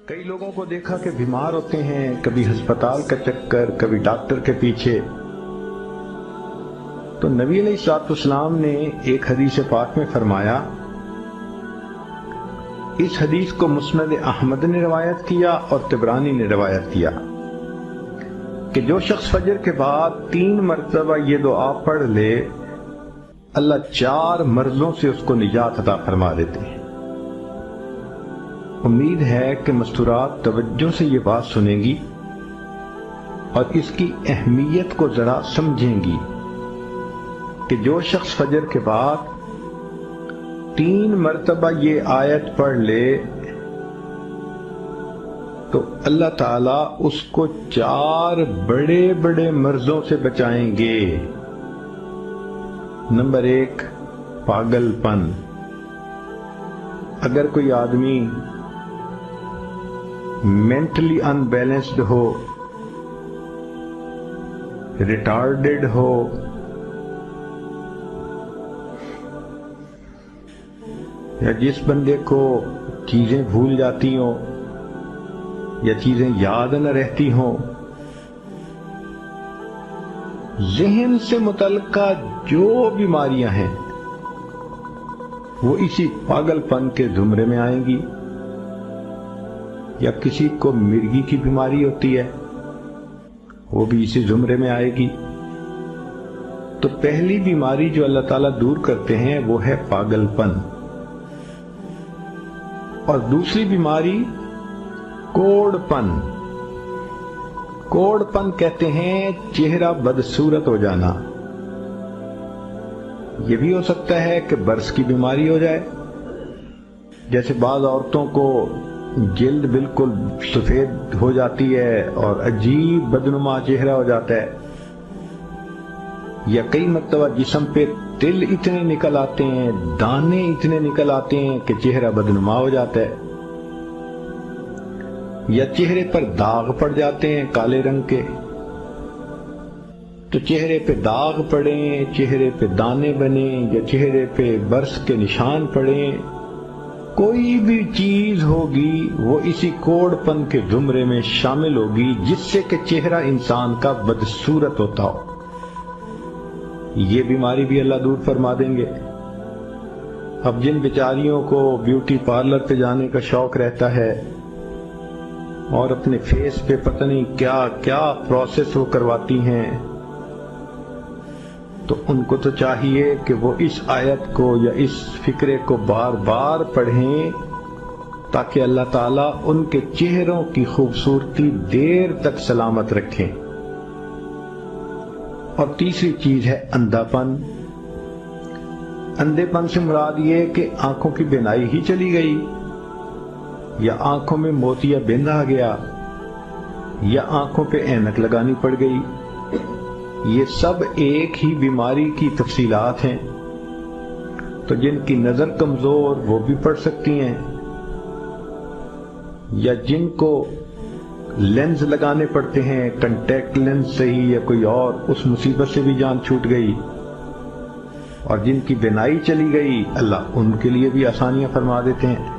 کئی لوگوں کو دیکھا کہ بیمار ہوتے ہیں، کبھی ہسپتال کا چکر، کبھی ڈاکٹر کے پیچھے. تو نبی علیہ الصلوۃ والسلام نے ایک حدیث پاک میں فرمایا، اس حدیث کو مسند احمد نے روایت کیا اور طبرانی نے روایت کیا کہ جو شخص فجر کے بعد 3 مرتبہ یہ دعا پڑھ لے، اللہ 4 مرضوں سے اس کو نجات عطا فرما دیتے ہیں. امید ہے کہ مستورات توجہ سے یہ بات سنیں گی اور اس کی اہمیت کو ذرا سمجھیں گی کہ جو شخص فجر کے بعد 3 مرتبہ یہ آیت پڑھ لے تو اللہ تعالیٰ اس کو 4 بڑے بڑے مرضوں سے بچائیں گے. نمبر 1، پاگل پن. اگر کوئی آدمی مینٹلی ان بیلنسڈ ہو، ریٹارڈڈ ہو، یا جس بندے کو چیزیں بھول جاتی ہوں یا چیزیں یاد نہ رہتی ہوں، ذہن سے متعلقہ جو بیماریاں ہیں وہ اسی پاگل پن کے زمرے میں آئیں گی. یا کسی کو مرگی کی بیماری ہوتی ہے، وہ بھی اسی زمرے میں آئے گی. تو پہلی بیماری جو اللہ تعالیٰ دور کرتے ہیں وہ ہے پاگل پن، اور دوسری بیماری کوڑ پن. کوڑ پن کہتے ہیں چہرہ بدصورت ہو جانا. یہ بھی ہو سکتا ہے کہ برس کی بیماری ہو جائے، جیسے بعض عورتوں کو جلد بالکل سفید ہو جاتی ہے اور عجیب بدنما چہرہ ہو جاتا ہے، یا کئی مرتبہ جسم پہ تل اتنے نکل آتے ہیں، دانے اتنے نکل آتے ہیں کہ چہرہ بدنما ہو جاتا ہے، یا چہرے پر داغ پڑ جاتے ہیں کالے رنگ کے. تو چہرے پہ داغ پڑیں، چہرے پہ دانے بنیں، یا چہرے پہ برس کے نشان پڑیں، کوئی بھی چیز ہوگی وہ اسی کوڑ پن کے زمرے میں شامل ہوگی جس سے کہ چہرہ انسان کا بدصورت ہوتا ہو. یہ بیماری بھی اللہ دور فرما دیں گے. اب جن بیچاریوں کو بیوٹی پارلر پہ جانے کا شوق رہتا ہے اور اپنے فیس پہ پتہ نہیں کیا کیا پروسیس وہ کرواتی ہیں، تو ان کو تو چاہیے کہ وہ اس آیت کو یا اس فکرے کو بار بار پڑھیں تاکہ اللہ تعالیٰ ان کے چہروں کی خوبصورتی دیر تک سلامت رکھیں. اور تیسری چیز ہے اندھا پن. اندھے پن سے مراد یہ کہ آنکھوں کی بینائی ہی چلی گئی، یا آنکھوں میں موتیا بند آ گیا، یا آنکھوں پہ اینک لگانی پڑ گئی. یہ سب ایک ہی بیماری کی تفصیلات ہیں. تو جن کی نظر کمزور وہ بھی پڑھ سکتی ہیں، یا جن کو لینز لگانے پڑتے ہیں، کنٹیکٹ لینز صحیح یا کوئی اور، اس مصیبت سے بھی جان چھوٹ گئی. اور جن کی بینائی چلی گئی، اللہ ان کے لیے بھی آسانیاں فرما دیتے ہیں.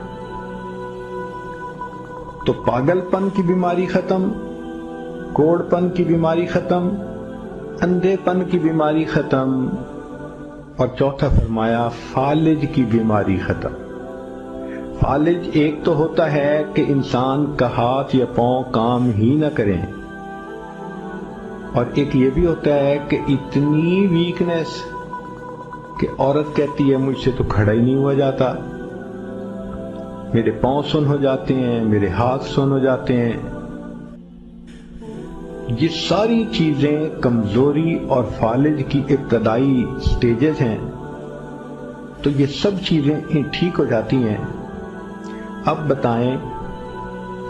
تو پاگل پن کی بیماری ختم، کوڑ پن کی بیماری ختم، اندھے پن کی بیماری ختم، اور چوتھا فرمایا فالج کی بیماری ختم. فالج ایک تو ہوتا ہے کہ انسان کا ہاتھ یا پاؤں کام ہی نہ کریں، اور ایک یہ بھی ہوتا ہے کہ اتنی ویکنس کہ عورت کہتی ہے مجھ سے تو کھڑا ہی نہیں ہوا جاتا، میرے پاؤں سن ہو جاتے ہیں، میرے ہاتھ سن ہو جاتے ہیں. یہ ساری چیزیں کمزوری اور فالج کی ابتدائی سٹیجز ہیں. تو یہ سب چیزیں ٹھیک ہو جاتی ہیں. اب بتائیں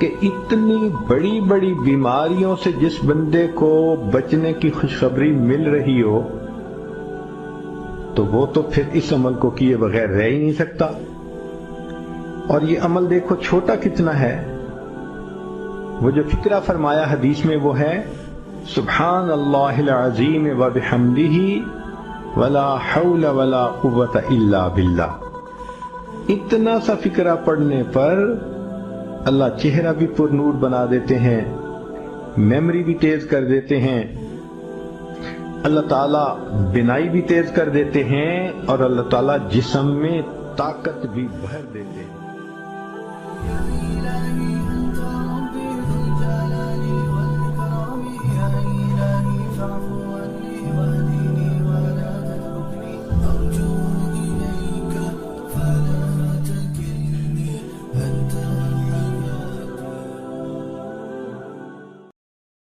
کہ اتنی بڑی بڑی بیماریوں سے جس بندے کو بچنے کی خوشخبری مل رہی ہو تو وہ تو پھر اس عمل کو کیے بغیر رہ ہی نہیں سکتا. اور یہ عمل دیکھو چھوٹا کتنا ہے. وہ جو فکرہ فرمایا حدیث میں وہ ہے سبحان اللہ العظیم وبحمدہ ولا حول ولا قوت الا باللہ. اتنا سا فکرہ پڑھنے پر اللہ چہرہ بھی پر نور بنا دیتے ہیں، میموری بھی تیز کر دیتے ہیں، اللہ تعالیٰ بینائی بھی تیز کر دیتے ہیں، اور اللہ تعالیٰ جسم میں طاقت بھی بھر دیتے ہیں۔